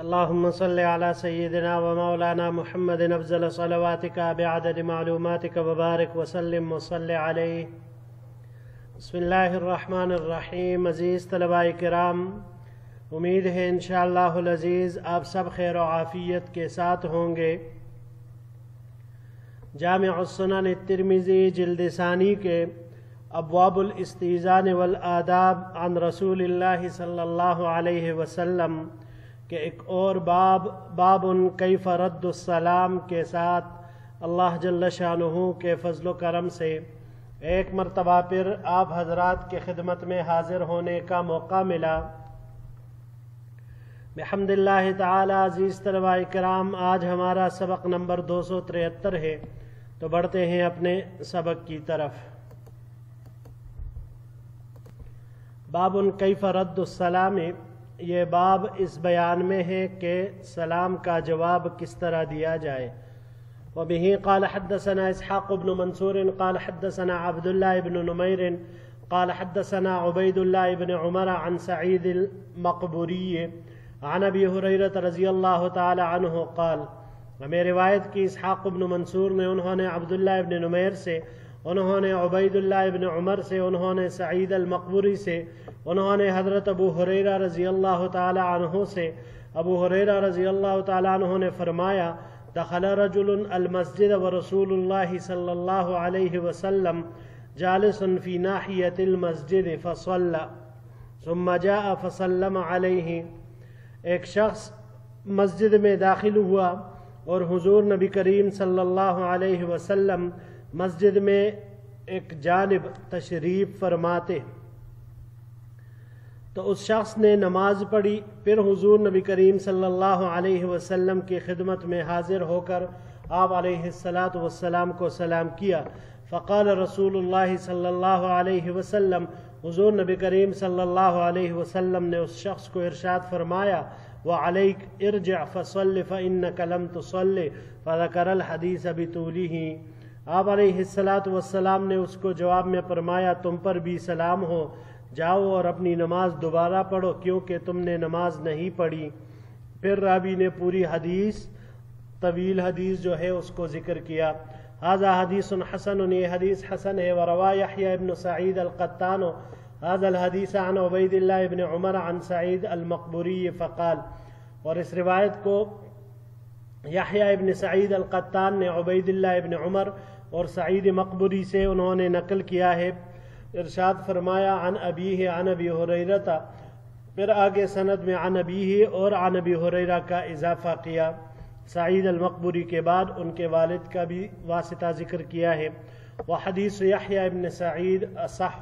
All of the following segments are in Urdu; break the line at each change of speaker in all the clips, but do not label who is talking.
اللهم صل على سيدنا ومولانا محمد أفضل صلواتك بعدد معلوماتك وبارك وسلم وصل عليه. بسم اللہ الرحمن الرحیم. عزیز طلباء کرام، امید ہے انشاءاللہ العزیز آپ سب خیر و عافیت کے ساتھ ہوں گے. جامع السنن الترمذی جلد ثانی کے ابواب الاستئذان والآداب عن رسول اللہ صلی اللہ علیہ وسلم کہ ایک اور باب کیف رد السلام کے ساتھ اللہ جل شانہ کے فضل و کرم سے ایک مرتبہ پھر آپ حضرات کی خدمت میں حاضر ہونے کا موقع ملا. بحمد اللہ تعالی. عزیز طلباء کرام، آج ہمارا سبق نمبر 273 ہے، تو بڑھتے ہیں اپنے سبق کی طرف. باب کیف رد السلام. یہ باب اس بیان میں ہے کہ سلام کا جواب کس طرح دیا جائے. وبه قال حدثنا اسحاق بن منصور قال حدثنا عبد الله بن نمير قال حدثنا عبيد الله بن عمر عن سعيد المقبوري عن ابي هريره رضي الله تعالى عنه قال. ہمیں روایت کی اسحاق بن منصور نے، انہوں نے عبداللہ ابن نمیر سے، انہوں نے عبید اللہ ابن عمر سے، انہوں نے سعید المقبوری سے، انہوں نے حضرت ابو ہریرہ رضی اللہ تعالی عنہ سے. ابو ہریرہ رضی اللہ تعالی عنہ نے فرمایا: دخل رجل المسجد ورسول اللہ صلی اللہ علیہ وسلم جالس فی ناحیت المسجد فصلى ثم جاء فسلم علیہ. ایک شخص مسجد میں داخل ہوا اور حضور نبی کریم صلی اللہ علیہ وسلم مسجد میں ایک جانب تشریف فرماتے، تو اس شخص نے نماز پڑھی. پھر حضور نبی کریم صلی اللہ علیہ وسلم کی خدمت میں حاضر ہو کر آپ علیہ السلام کو سلام کیا. فقال رسول اللہ صلی اللہ علیہ وسلم، حضور نبی کریم صلی اللہ علیہ وسلم نے اس شخص کو ارشاد فرمایا: وعلیک ارجع فصل فإنک لم تصل، فذکر الحدیث بطولہ. آپ علیہ السلام نے اس کو جواب میں فرمایا: تم پر بھی سلام ہو، جاؤ اور اپنی نماز دوبارہ پڑھو کیونکہ تم نے نماز نہیں پڑھی. پھر راوی نے پوری حدیث، طویل حدیث جو ہے اس کو ذکر کیا. ھذا حدیث حسن، یہ حدیث حسن ہے. وروا یحییٰ ابن سعید القطان ھذا الحدیث عن عبید اللہ ابن عمر عن سعید المقبوری فقال. اور اس روایت کو یحییٰ ابن سعید القطان نے عبید اللہ ابن عمر اور سعید مقبوری سے انہوں نے نقل کیا ہے. ارشاد فرمایا: عن ابیہ عن ابی ہریرہ. پھر آگے سند میں عن ابیہ اور عن ابی ہریرہ کا اضافہ کیا. سعید المقبوری کے بعد ان کے والد کا بھی واسطہ ذکر کیا ہے. وحدیث یحییٰ ابن سعید اصح.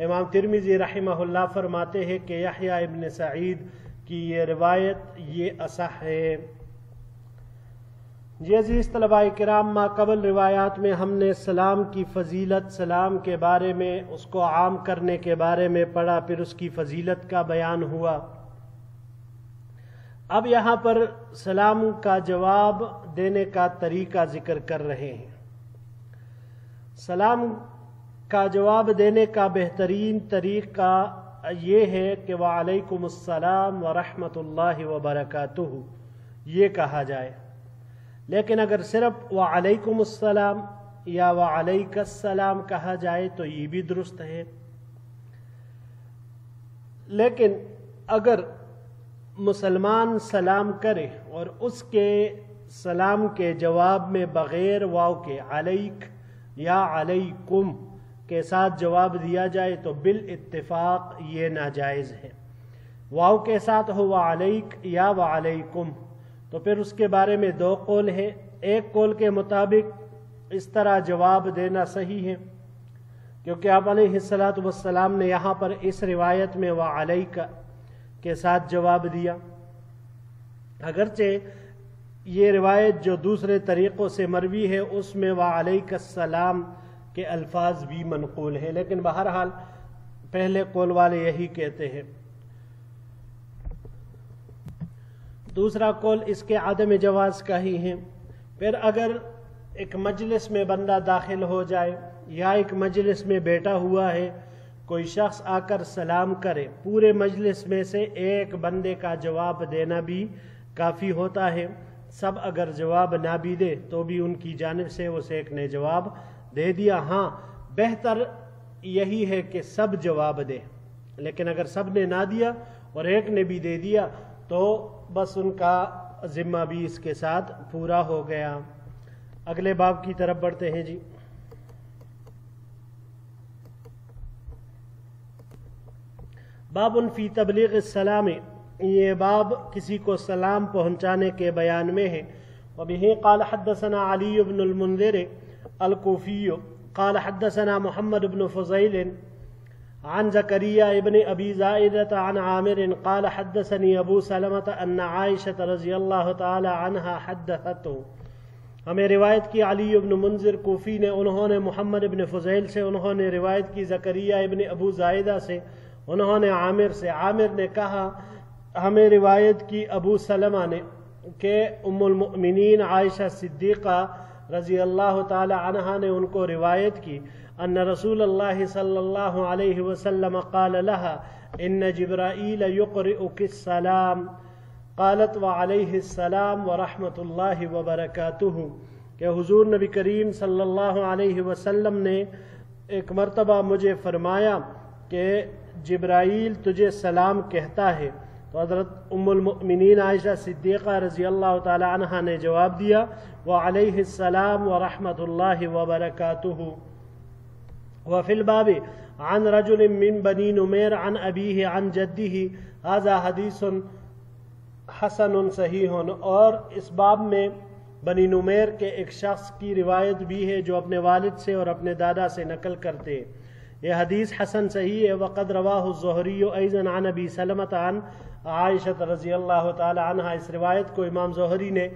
امام ترمذی رحمہ اللہ فرماتے ہیں کہ یحییٰ ابن سعید کی یہ روایت یہ اصح ہے. جی عزیز طلباء کرام، ما قبل روایات میں ہم نے سلام کی فضیلت، سلام کے بارے میں، اس کو عام کرنے کے بارے میں پڑھا، پھر اس کی فضیلت کا بیان ہوا. اب یہاں پر سلام کا جواب دینے کا طریقہ ذکر کر رہے ہیں. سلام کا جواب دینے کا بہترین طریقہ یہ ہے کہ وعلیکم السلام ورحمۃ اللہ وبرکاتہ یہ کہا جائے. لیکن اگر صرف وعلیکم السلام یا وعلیک السلام کہا جائے تو یہ بھی درست ہے. لیکن اگر مسلمان سلام کرے اور اس کے سلام کے جواب میں بغیر واو کے علیک یا علیکم کے ساتھ جواب دیا جائے تو بالاتفاق یہ ناجائز ہے. واو کے ساتھ ہو وعلیک یا وعلیکم تو پھر اس کے بارے میں دو قول ہیں. ایک قول کے مطابق اس طرح جواب دینا صحیح ہے کیونکہ آپ علیہ السلام نے یہاں پر اس روایت میں وعلیک کے ساتھ جواب دیا. اگرچہ یہ روایت جو دوسرے طریقوں سے مروی ہے اس میں وعلیک السلام کے الفاظ بھی منقول ہیں، لیکن بہرحال پہلے قول والے یہی کہتے ہیں. دوسرا قول اس کے عدم جواز کا ہی ہے. پھر اگر ایک مجلس میں بندہ داخل ہو جائے یا ایک مجلس میں بیٹھا ہوا ہے، کوئی شخص آ کر سلام کرے، پورے مجلس میں سے ایک بندے کا جواب دینا بھی کافی ہوتا ہے۔ سب اگر جواب نہ بھی دے تو بھی ان کی جانب سے اس ایک نے جواب دے دیا۔ ہاں بہتر یہی ہے کہ سب جواب دے، لیکن اگر سب نے نہ دیا اور ایک نے بھی دے دیا تو بس ان کا ذمہ بھی اس کے ساتھ پورا ہو گیا۔ اگلے باب کی طرف بڑھتے ہیں جی۔ باب فی تبلیغ السلام، یہ باب کسی کو سلام پہنچانے کے بیان میں ہے۔ وبہ قال حدثنا علی بن المنذر الکوفی قال حدثنا محمد بن فضیل عن زکریا ابن ابی زائدۃ عن عامر قال حدثني ابو سلمۃ ان عائشہ رضی اللہ تعالی عنہا حدثته، ہمیں روایت کی علی ابن منذر کوفی نے، انہوں نے محمد ابن فضیل سے، انہوں نے روایت کی زکریا ابن ابو زائدہ سے، انہوں نے عامر سے، عامر نے کہا ہمیں روایت کی ابو سلمہ نے کہ ام المؤمنین عائشہ صدیقہ رضی اللہ تعالی عنہا نے ان کو روایت کی ان رسول اللہ صلی اللہ علیہ وسلم قال لها ان جبرائیل یقرئک السلام قالت وعلیہ السلام ورحمۃ اللہ وبرکاتہ، کہ حضور نبی کریم صلی اللہ علیہ وسلم نے ایک مرتبہ مجھے فرمایا کہ جبرائیل تجھے سلام کہتا ہے، تو حضرت ام المؤمنین عائشہ صدیقہ رضی اللہ تعالی عنہا نے جواب دیا وعلیہ السلام ورحمۃ اللہ وبرکاتہ۔ وفی الباب عن رجل من بنی نمیر عن ابیہ عن جدہ، ھذا حدیث حسن صحیح، اور اس باب میں بنی نمیر کے ایک شخص کی روایت بھی ہے جو اپنے والد سے اور اپنے دادا سے نقل کرتے، یہ حدیث حسن صحیح ہے۔ وقد رواہ الزہری ایضا عن ابی سلمۃ عن عائشہ رضی اللہ تعالی عنہا، اس روایت کو امام زہری نے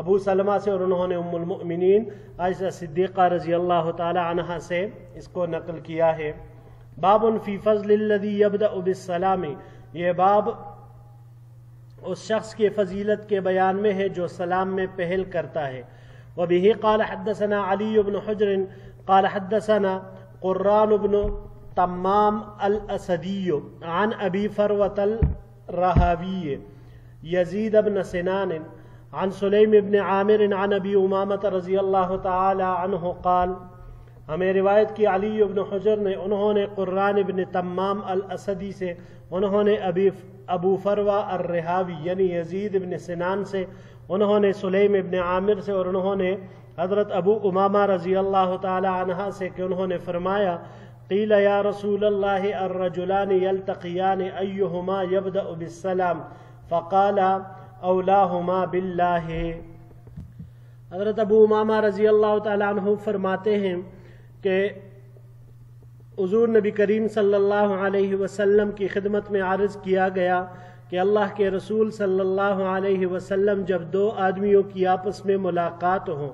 ابو سلمہ سے اور انہوں نے ام المؤمنین عائشہ صدیقہ رضی اللہ تعالی عنہا سے اس کو نقل کیا ہے۔ باب فی فضل الذی یبدأ بالسلام، یہ باب اس شخص کی فضیلت کے بیان میں ہے جو سلام میں پہل کرتا ہے۔ وبہ قال حدثنا علی بن حجر قال حدثنا قران بن تمام الاسدی عن ابی فروۃ الرہاوی یزید بن سنان عن سلیم بن عامر عن ابی امامۃ رضی اللہ تعالی عنہ قال، ہمیں روایت کی علی بن حجر نے، انہوں نے قران بن تمام الاسدی سے، انہوں نے ابو فروہ الرہاوی یعنی یزید بن سنان سے، انہوں نے سلیم بن عامر سے اور انہوں نے حضرت ابو امامہ رضی اللہ تعالی عنہ سے کہ انہوں نے فرمایا قیل یا رسول اللہ الرجلان یلتقیان ایہما یبدأ بالسلام فقال اولاہما باللہ، حضرت ابو امامہ رضی اللہ تعالی عنہ فرماتے ہیں کہ حضور نبی کریم صلی اللہ علیہ وسلم کی خدمت میں عرض کیا گیا کہ اللہ کے رسول صلی اللہ علیہ وسلم جب دو آدمیوں کی آپس میں ملاقات ہوں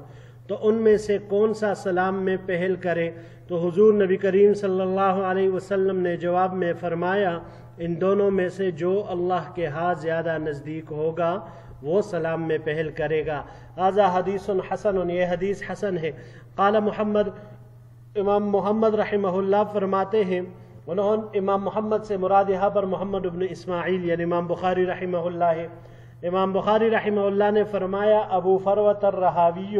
تو ان میں سے کون سا سلام میں پہل کرے، تو حضور نبی کریم صلی اللہ علیہ وسلم نے جواب میں فرمایا ان دونوں میں سے جو اللہ کے ہاں زیادہ نزدیک ہوگا وہ سلام میں پہل کرے گا۔ ھذا حدیث حسن، یہ حدیث حسن ہے۔ قال محمد، امام محمد رحمہ اللہ فرماتے ہیں، امام محمد سے مراد یہاں پر محمد بن اسماعیل یعنی امام بخاری رحمہ اللہ ہے۔ امام بخاری رحمہ اللہ نے فرمایا ابو فروۃ الرہاوی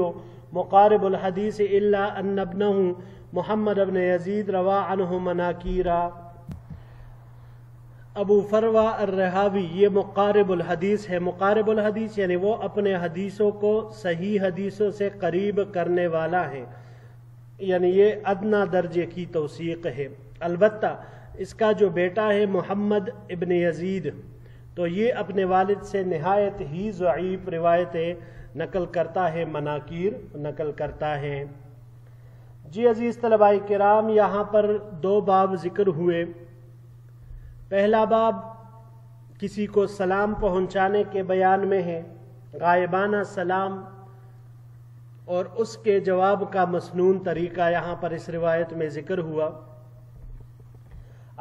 مقارب الحدیث الا ان ابنہ محمد بن یزید روا عنہ مناکیرا، ابو فروہ الرہاوی یہ مقارب الحدیث ہے۔ مقارب الحدیث یعنی وہ اپنے حدیثوں کو صحیح حدیثوں سے قریب کرنے والا ہے، یعنی یہ ادنا درجے کی توثیق ہے۔ البتہ اس کا جو بیٹا ہے محمد ابن یزید تو یہ اپنے والد سے نہایت ہی ضعیف روایتیں نقل کرتا ہے، مناکیر نقل کرتا ہے۔ جی عزیز طلباء کرام، یہاں پر دو باب ذکر ہوئے۔ پہلا باب کسی کو سلام پہنچانے کے بیان میں ہے، غائبانہ سلام، اور اس کے جواب کا مسنون طریقہ یہاں پر اس روایت میں ذکر ہوا۔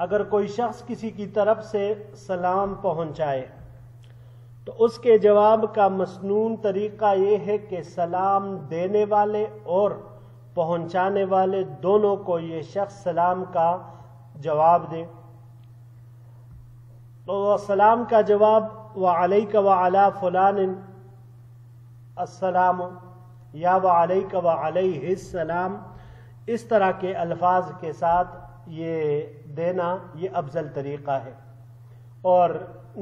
اگر کوئی شخص کسی کی طرف سے سلام پہنچائے تو اس کے جواب کا مسنون طریقہ یہ ہے کہ سلام دینے والے اور پہنچانے والے دونوں کو یہ شخص سلام کا جواب دے۔ تو سلام کا جواب وعلیک وعلی فلان السلام یا وعلیک وعلیہ السلام، اس طرح کے الفاظ کے ساتھ یہ دینا یہ افضل طریقہ ہے، اور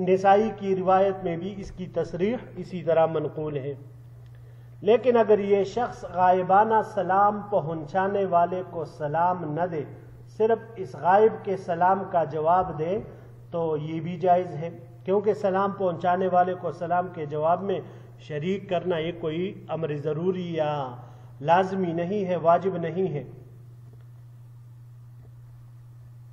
نسائی کی روایت میں بھی اس کی تصریح اسی طرح منقول ہے۔ لیکن اگر یہ شخص غائبانہ سلام پہنچانے والے کو سلام نہ دے، صرف اس غائب کے سلام کا جواب دے تو یہ بھی جائز ہے، کیونکہ سلام پہنچانے والے کو سلام کے جواب میں شریک کرنا یہ کوئی امر ضروری یا لازمی نہیں ہے، واجب نہیں ہے۔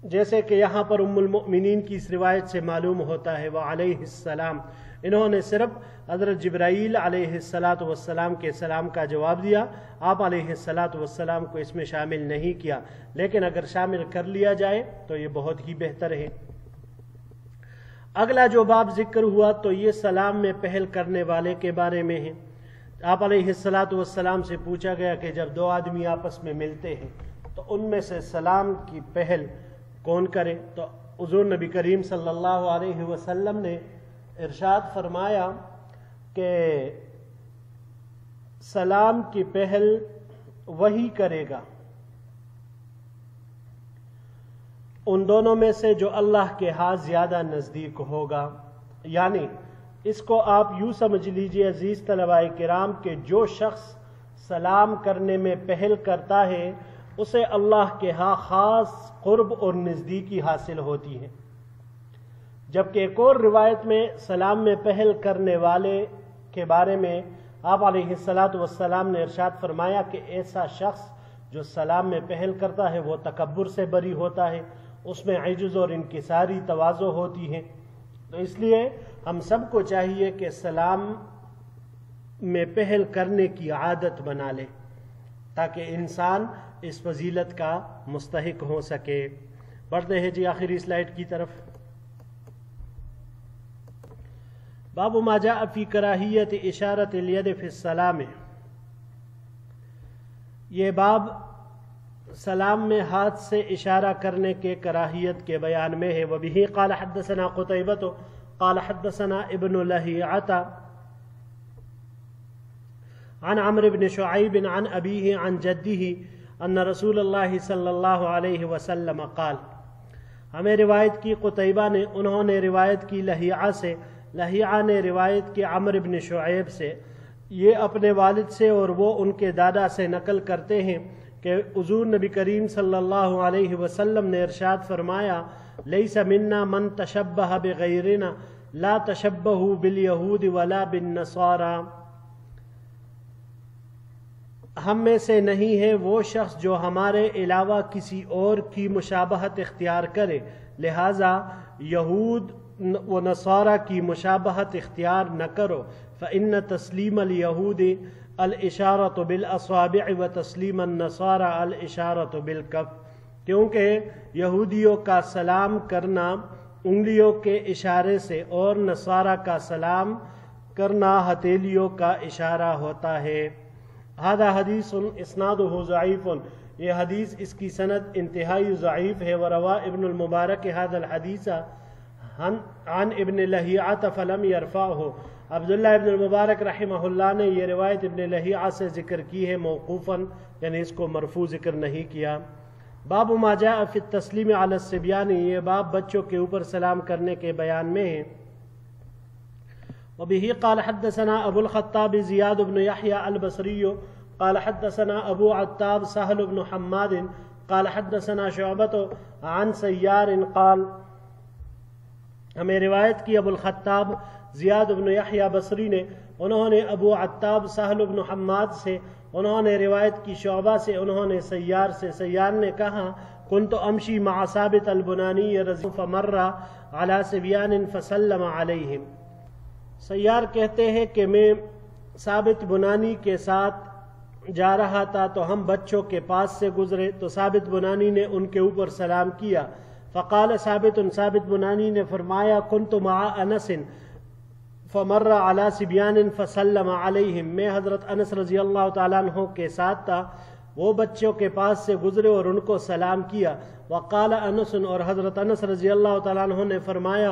جیسے کہ یہاں پر ام المؤمنین کی اس روایت سے معلوم ہوتا ہے وعلیہ السلام، انہوں نے صرف حضرت جبرائیل علیہ السلام کے سلام کا جواب دیا، آپ علیہ السلام کو اس میں شامل نہیں کیا، لیکن اگر شامل کر لیا جائے تو یہ بہت ہی بہتر ہے۔ اگلا جو باب ذکر ہوا تو یہ سلام میں پہل کرنے والے کے بارے میں ہے۔ آپ علیہ السلام سے پوچھا گیا کہ جب دو آدمی آپس میں ملتے ہیں تو ان میں سے سلام کی پہل کون کرے، تو حضور نبی کریم صلی اللہ علیہ وسلم نے ارشاد فرمایا کہ سلام کی پہل وہی کرے گا ان دونوں میں سے جو اللہ کے ہاں زیادہ نزدیک ہوگا، یعنی اس کو آپ یوں سمجھ لیجئے عزیز طلباء کرام کہ جو شخص سلام کرنے میں پہل کرتا ہے اسے اللہ کے ہاں خاص قرب اور نزدیکی حاصل ہوتی ہے، جبکہ ایک اور روایت میں سلام میں پہل کرنے والے کے بارے میں آپ علیہ السلام نے ارشاد فرمایا کہ ایسا شخص جو سلام میں پہل کرتا ہے وہ تکبر سے بری ہوتا ہے، اس میں عجز اور انکساری تواضع ہوتی ہے۔ تو اس لیے ہم سب کو چاہیے کہ سلام میں پہل کرنے کی عادت بنا لے تاکہ انسان اس فضیلت کا مستحق ہو سکے۔ بڑھتے ہیں جی آخری سلائیڈ کی طرف۔ باب ما جاء فی کراہیت اشارت الید فی السلام، یہ باب سلام میں ہاتھ سے اشارہ کرنے کے کراہیت کے بیان میں ہے۔ وبہ قال حدثنا قتیبۃ قال حدثنا ابن لہیعۃ عن عمرو بن شعیب عن ابیہ عن جدہ ان رسول اللہ صلی اللہ علیہ وسلم قال، ہمیں روایت کی قتیبہ نے، انہوں نے روایت کی لہیعہ سے، لہیعہ نے روایت کی عمرو بن شعیب سے، یہ اپنے والد سے اور وہ ان کے دادا سے نقل کرتے ہیں کہ حضور نبی کریم صلی اللہ علیہ وسلم نے ارشاد فرمایا لیس منا من تشبہ بغیرنا لا تشبہوا بالیہود ولا بالنصارى، ہم میں سے نہیں ہے وہ شخص جو ہمارے علاوہ کسی اور کی مشابہت اختیار کرے، لہذا یہود و نصارہ کی مشابہت اختیار نہ کرو۔ فإن تسلیم الیہود الاشارۃ بالاصابع و تسلیم النصارى الاشارۃ بالکف، کیونکہ یہودیوں کا سلام کرنا انگلیوں کے اشارے سے اور نصارہ کا سلام کرنا ہتھیلیوں کا اشارہ ہوتا ہے۔ ھذا حدیث اسنادہ ضعیف، یہ حدیث اس کی سند انتہائی ضعیف ہے۔ وروا ابن المبارک ھذا الحدیث عن ابن لہیعۃ فلم یرفعہ، عبداللہ ابن المبارک رحمہ اللہ نے یہ روایت ابن لہیعہ سے ذکر کی ہے موقوفاً، یعنی اس کو مرفوع ذکر نہیں کیا۔ باب ما جاء فی التسلیم علی الصبیان، یہ باب بچوں کے اوپر سلام کرنے کے بیان میں ہے۔ وبه قال حدثنا ابو الخطاب زیاد بن یحییٰ البصری قال حدثنا ابو عتاب سہل بن حماد قال حدثنا شعبۃ عن سیار قال، ہمیں روایت کی ابو الخطاب زیاد بن یحییٰ بصری نے، انہوں نے ابو عتاب سہل بن حماد سے، انہوں نے روایت کی شعبہ سے، انہوں نے سیار سے، سیار نے کہا کنت امشی مع ثابت البنانی رضی فمر علی صبیان فسلم علیہم، سیار کہتے ہیں کہ میں ثابت بنانی کے ساتھ جا رہا تھا تو ہم بچوں کے پاس سے گزرے تو ثابت بنانی نے ان کے اوپر سلام کیا۔ فقال ثابت بنانی نے فرمایا کنت مع انس فمر علی صبیان فسلم علیہم، میں حضرت انس رضی اللہ تعالیٰ عنہ کے ساتھ تھا، وہ بچوں کے پاس سے گزرے اور ان کو سلام کیا۔ وقال انس، اور حضرت انس رضی اللہ تعالیٰ عنہ نے فرمایا